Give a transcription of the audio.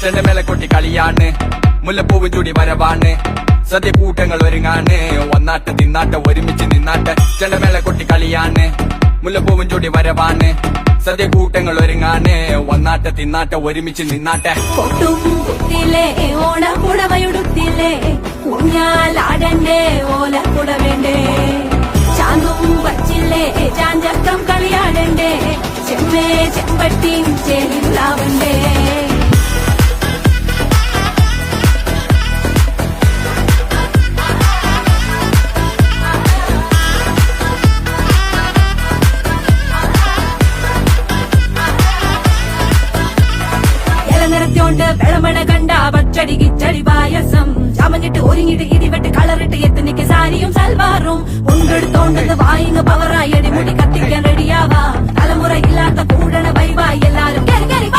ചെണ്ടമേള കൊട്ടി കളിയാണ്, മുല്ലപ്പൂവും ചൂടി വരവാണ്, സദ്യ കൂട്ടങ്ങൾ ഒരുങ്ങാണ്, വന്നാട്ട് തിന്നാട്ട് ഒരുമിച്ച് നിന്നാട്ട്. ചെണ്ടമേള കൊട്ടി കളിയാണ്, മുല്ലപ്പൂവും ചൂടി വരവാണ്, സദ്യ കൂട്ടങ്ങൾ ഒരുങ്ങാണ്, വന്നാട്ട് തിന്നാട്ട് ഒരുമിച്ച് നിന്നാട്ടെ. കൊട്ടും കുത്തിയില്ലേ ഓണപ്പുടവയുടുത്തില്ലേ, ഊഞ്ഞാലാടണ്ടേ ഓലക്കുട വേണ്ടേ, ചാന്തും വച്ചില്ലേ ചാഞ്ചക്കം കളിയാടണ്ടേ, ചെമ്മേ ചെമ്പട്ടിയും ചേലിലാവണ്ടേ. നിറത്തോണ്ട് വെളമണ കണ്ട പച്ചടി കിച്ചടി പായസം, ചമഞ്ഞിട്ട് ഒരുങ്ങിട്ട് ഇടിവെട്ട് കളറിട്ട് എത്തനിക്ക് സാരിയും സൽവാറും, ഉണ്ടെടുത്തോണ്ടെന്ന് വായിങ് പവറായി അടിമുടി കത്തിക്കാൻ റെഡിയാവാ, തലമുറ ഇല്ലാത്ത കൂടണ വൈവായി എല്ലാരും കേറി കേറി